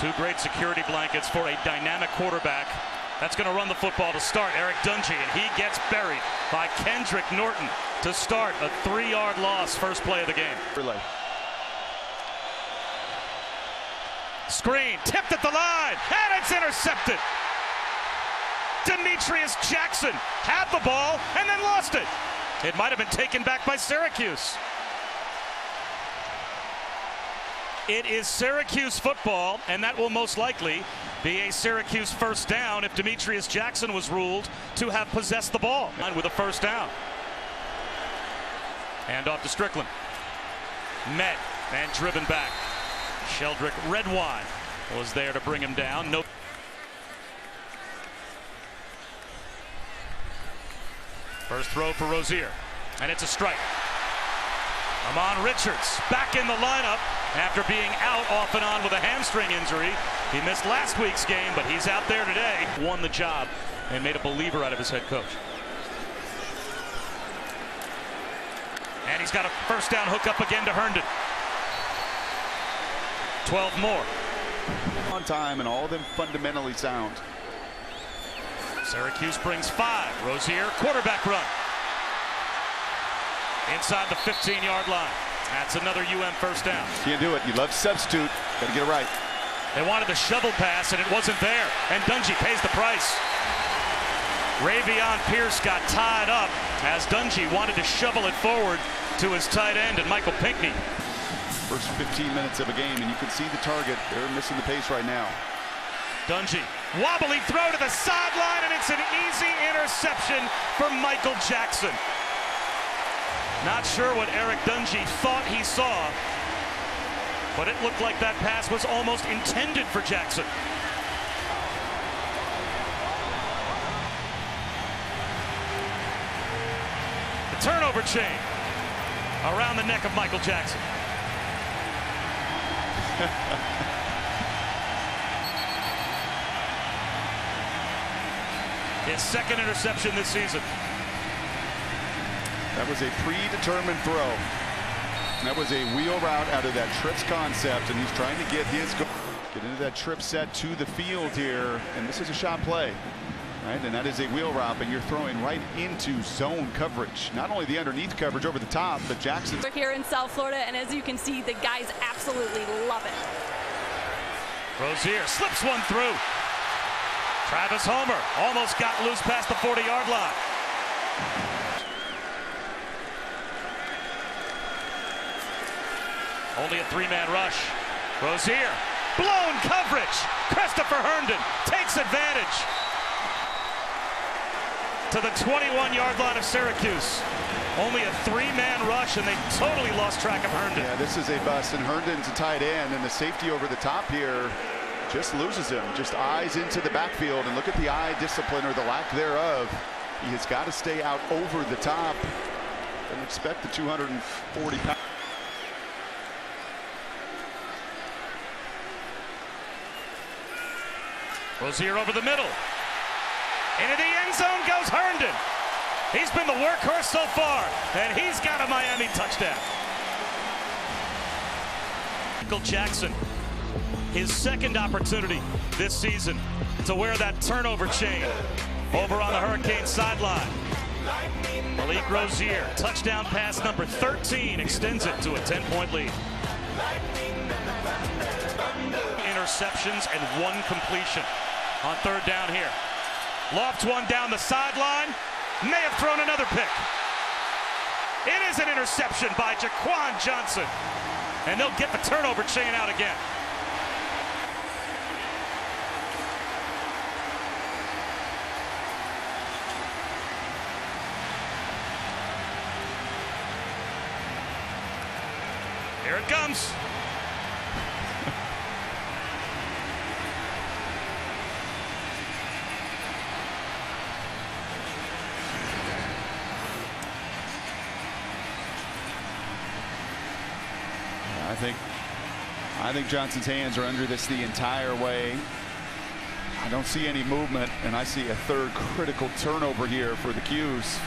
Two great security blankets for a dynamic quarterback. That's going to run the football to start. Eric Dungy, and he gets buried by Kendrick Norton to start a 3-yard loss. First play of the game. Relay. Screen tipped at the line, and it's intercepted. Demetrius Jackson had the ball and then lost it. It might have been taken back by Syracuse. It is Syracuse football, and that will most likely be a Syracuse first down if Demetrius Jackson was ruled to have possessed the ball. With a first down. Hand off to Strickland. Met and driven back. Sheldrick Redwine was there to bring him down. No. First throw for Rozier, and it's a strike. Amon Richards back in the lineup after being out off and on with a hamstring injury. He missed last week's game, but he's out there today. Won the job and made a believer out of his head coach. And he's got a first down hook up again to Herndon. 12 more. On time, and all of them fundamentally sound. Syracuse brings 5. Rozier, quarterback run. Inside the 15-yard line. That's another UM first down. Can't do it. You love substitute. Got to get it right. They wanted the shovel pass, and it wasn't there. And Dungy pays the price. Ravion Pierce got tied up as Dungy wanted to shovel it forward to his tight end, and Michael Pinckney. First 15 minutes of a game, and you can see the target. They're missing the pace right now. Dungy, wobbly throw to the sideline, and it's an easy interception for Michael Jackson. Not sure what Eric Dungy thought he saw, but it looked like that pass was almost intended for Jackson. The turnover chain around the neck of Michael Jackson. His second interception this season. That was a predetermined throw. That was a wheel route out of that trips concept, and he's trying to get into that trip set to the field here, and this is a shot play, right? And that is a wheel route, but you're throwing right into zone coverage. Not only the underneath coverage over the top, but Jackson. We're here in South Florida, and as you can see, the guys absolutely love it. Rozier slips one through. Travis Homer almost got loose past the 40-yard line. Only a 3-man rush. Rozier, blown coverage. Christopher Herndon takes advantage. To the 21-yard line of Syracuse. Only a 3-man rush, and they totally lost track of Herndon. Yeah, this is a bust, and Herndon's a tight end, and the safety over the top here just loses him. Just eyes into the backfield, and look at the eye discipline, or the lack thereof. He has got to stay out over the top. Don't expect the 240 pounds. Rozier over the middle. Into the end zone goes Herndon. He's been the workhorse so far, and he's got a Miami touchdown. Michael Jackson, his second opportunity this season to wear that turnover chain over on the Hurricane sideline. Malik Rozier, touchdown pass number 13, extends it to a 10-point lead. Interceptions and 1 completion on third down here. Lofts one down the sideline, may have thrown another pick. It is an interception by Jaquan Johnson, and they'll get the turnover chain out again. Here it comes. I think Johnson's hands are under this the entire way. I don't see any movement, and I see a third critical turnover here for the Qs.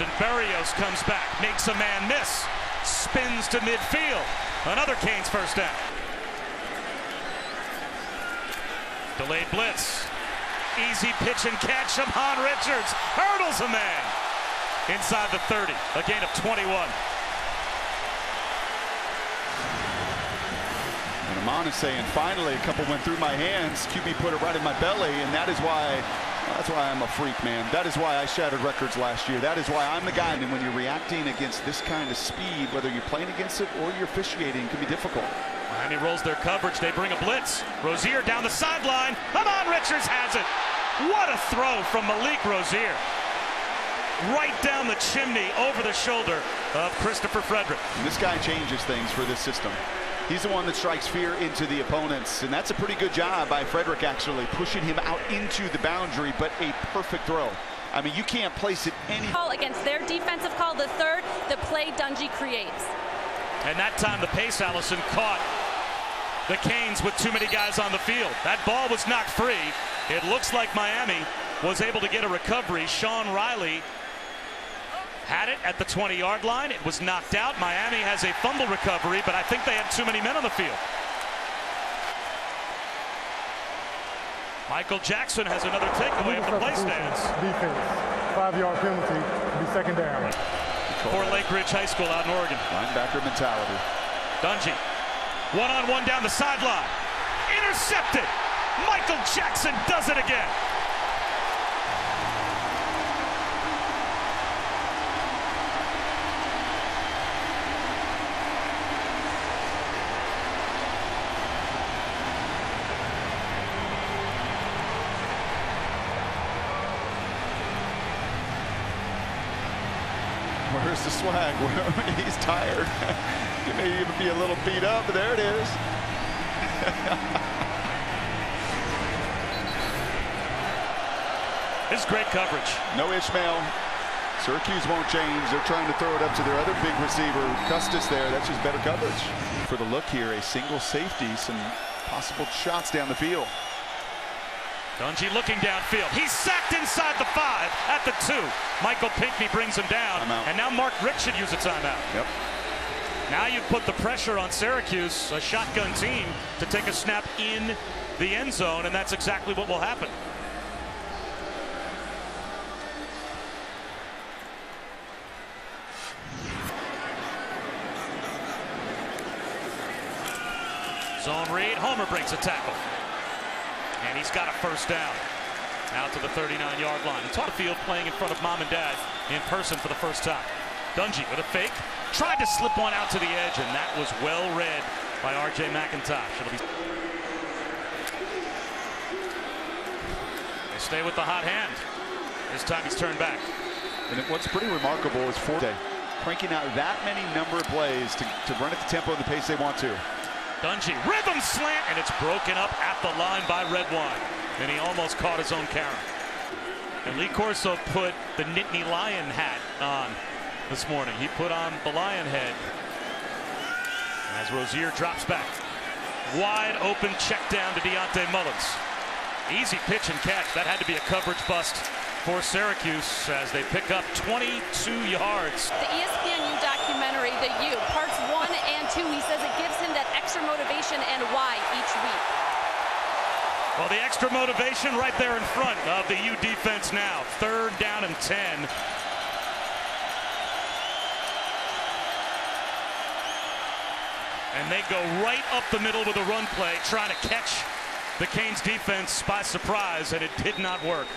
Austin Berrios comes back, makes a man miss, spins to midfield. Another Canes first down. Delayed blitz. Easy pitch and catch from Han Richards. Hurdles a man. Inside the 30. A gain of 21. And Amon is saying, finally, a couple went through my hands. QB put it right in my belly, and that's why I'm a freak, man. That is why I shattered records last year. That is why I'm the guy. And when you're reacting against this kind of speed, whether you're playing against it or you're officiating, it can be difficult. Miami rolls their coverage. They bring a blitz. Rozier down the sideline. Amon Richards has it. What a throw from Malik Rozier. Right down the chimney over the shoulder of Christopher Frederick. And this guy changes things for this system. He's the one that strikes fear into the opponents, and that's a pretty good job by Frederick, actually pushing him out into the boundary, but a perfect throw. I mean, you can't place it any. Call against their defensive call, the third, the play Dungy creates. And that time the pace Allison caught the Canes with too many guys on the field. That ball was knocked free. It looks like Miami was able to get a recovery. Sean Riley had it at the 20-yard line. It was knocked out. Miami has a fumble recovery, but I think they had too many men on the field. Michael Jackson has another takeaway of the play stands. Defense. 5-yard penalty. Be second down. For Lake Ridge High School out in Oregon. Linebacker mentality. Dungy. One-on-one down the sideline. Intercepted. Michael Jackson does it again. Where's the swag? He's tired. He may even be a little beat up, but there it is. This is great coverage. No Ishmael. Syracuse won't change. They're trying to throw it up to their other big receiver, Custis there. That's just better coverage. For the look here, a single safety, some possible shots down the field. Dungy looking downfield. He's sacked inside the 5 at the 2. Michael Pinckney brings him down. And now Mark Rick should use a timeout. Yep. Now you put the pressure on Syracuse, a shotgun team, to take a snap in the end zone, and that's exactly what will happen. Zone read. Homer breaks a tackle. And he's got a first down. Out to the 39-yard line. He taught the field playing in front of mom and dad in person for the first time. Dungy with a fake. Tried to slip one out to the edge, and that was well read by R.J. McIntosh. It'll be... They stay with the hot hand. This time he's turned back. And what's pretty remarkable is Forte cranking out that many number of plays to run at the tempo and the pace they want to. Dungy, rhythm slant, and it's broken up at the line by Redwine. And he almost caught his own Karen. And Lee Corso put the Nittany Lion hat on this morning. He put on the Lion head. As Rozier drops back. Wide open check down to Deontay Mullins. Easy pitch and catch. That had to be a coverage bust for Syracuse as they pick up 22 yards. The ESPNU documentary, The U, parts 1 and 2, he says it gives him that extra motivation and why each week. Well, the extra motivation right there in front of the U defense now. 3rd down and 10. And they go right up the middle with a run play, trying to catch the Canes defense by surprise, and it did not work.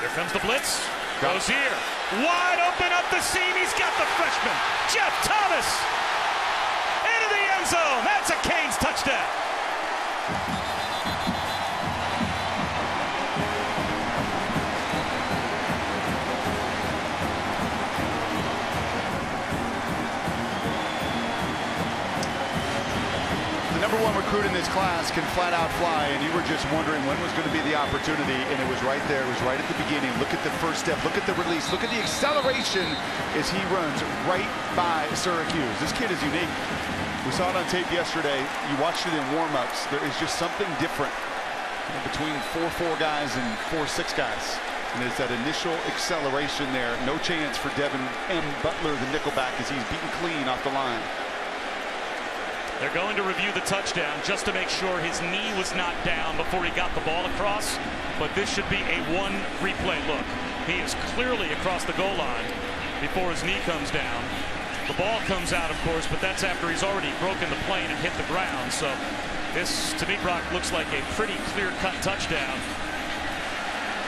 Here comes the blitz. Rozier wide open up the seam. He's got the freshman, Jeff Thomas, into the end zone. That's a Canes touchdown. The #1 recruit in this class can flat out fly, and you were just wondering when was going to be the opportunity, and it was right there. It was right at the beginning. Look at the first step. Look at the release. Look at the acceleration as he runs right by Syracuse. This kid is unique. We saw it on tape yesterday. You watched it in warm-ups. There is just something different between 4-4 guys and 4-6 guys. And there's that initial acceleration there. No chance for Devin M. Butler, the nickelback, as he's beaten clean off the line. They're going to review the touchdown just to make sure his knee was not down before he got the ball across. But this should be a one replay look. He is clearly across the goal line before his knee comes down. The ball comes out, of course, but that's after he's already broken the plane and hit the ground. So this, to me, Brock, looks like a pretty clear-cut touchdown.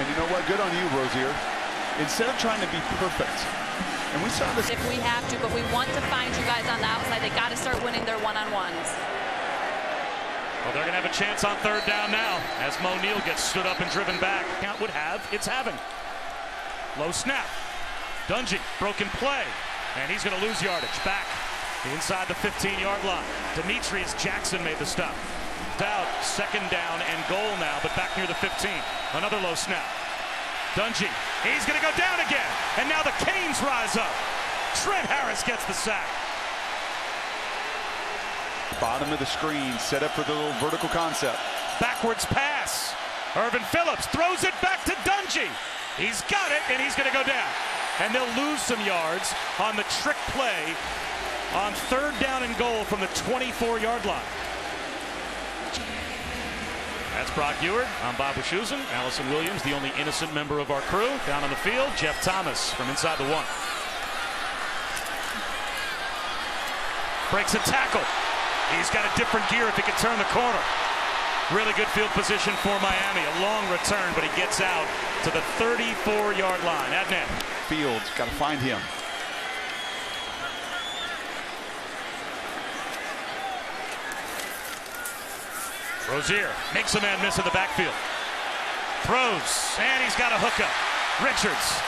And you know what? Good on you, Rozier. Instead of trying to be perfect, and we saw this. If we have to, but we want to find you guys on the outside. They got to start winning their one-on-ones. Well, they're going to have a chance on third down now as Mo Neal gets stood up and driven back. Count would have, it's having. Low snap. Dungy, broken play. And he's going to lose yardage. Back inside the 15-yard line. Demetrius Jackson made the stop. Out, second down and goal now, but back near the 15. Another low snap. Dungy, he's going to go down again. And now the Canes rise up. Trent Harris gets the sack. Bottom of the screen, set up for the little vertical concept. Backwards pass. Irvin Phillips throws it back to Dungy. He's got it, and he's going to go down. And they'll lose some yards on the trick play on third down and goal from the 24-yard line. That's Brock Ewart. I'm Bob Wischusen. Allison Williams, the only innocent member of our crew. Down on the field, Jeff Thomas from inside the 1. Breaks a tackle. He's got a different gear if he can turn the corner. Really good field position for Miami. A long return, but he gets out to the 34-yard line. Adnan. Fields, got to find him. Rozier makes a man miss in the backfield. Throws, and he's got a hookup. Richards,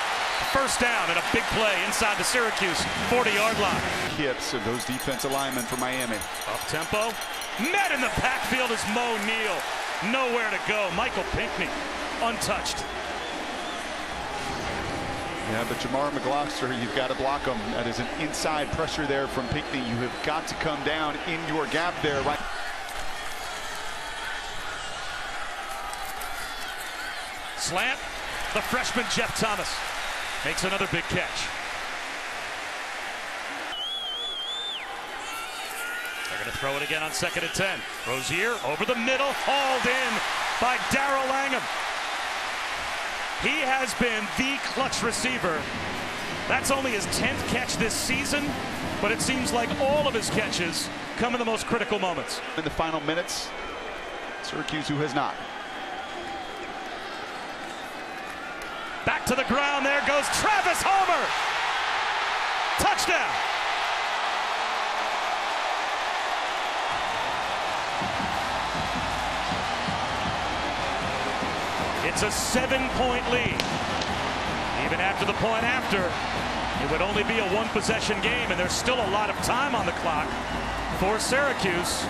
first down and a big play inside the Syracuse 40-yard line. Hips of those defensive linemen for Miami. Up tempo. Met in the backfield is Mo Neal. Nowhere to go. Michael Pinckney, untouched. Yeah, but Jamar McGloster, you've got to block him. That is an inside pressure there from Pinckney. You have got to come down in your gap there. Right. Slant. The freshman Jeff Thomas makes another big catch. They're going to throw it again on 2nd and 10. Rozier over the middle, hauled in by Darrell Langham. He has been the clutch receiver. That's only his 10th catch this season, but it seems like all of his catches come in the most critical moments. In the final minutes, Syracuse, who has not. Back to the ground, there goes Travis Homer. Touchdown. It's a 7-point lead. Even after the point after, it would only be a one-possession game, and there's still a lot of time on the clock for Syracuse.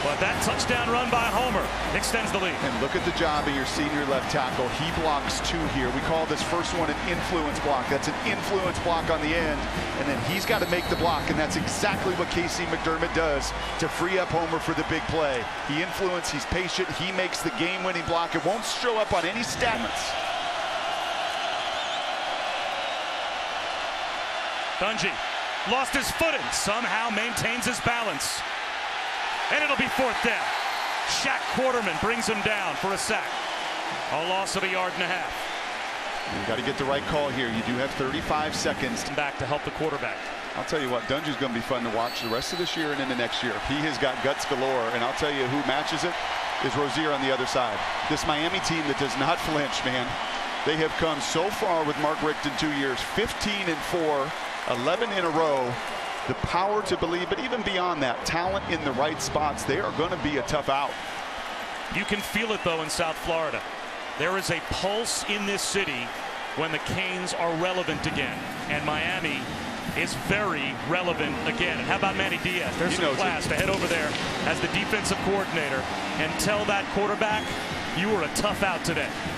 But that touchdown run by Homer extends the lead. And look at the job of your senior left tackle. He blocks 2 here. We call this first one an influence block. That's an influence block on the end. And then he's got to make the block, and that's exactly what Casey McDermott does to free up Homer for the big play. He influences, he's patient, he makes the game-winning block. It won't show up on any stats. Dungy lost his footing, somehow maintains his balance. And it'll be 4th down. Shaq Quarterman brings him down for a sack. A loss of 1.5 yards. You got to get the right call here. You do have 35 seconds. Back to help the quarterback. I'll tell you what, Dungy's going to be fun to watch the rest of this year and into next year. He has got guts galore, and I'll tell you who matches it is Rozier on the other side. This Miami team that does not flinch, man. They have come so far with Mark Richt in 2 years, 15-4, 11 in a row. The power to believe, but even beyond that, talent in the right spots. They are going to be a tough out. You can feel it, though, in South Florida. There is a pulse in this city when the Canes are relevant again. And Miami is very relevant again. And how about Manny Diaz? There's some class to head over there as the defensive coordinator and tell that quarterback, you were a tough out today.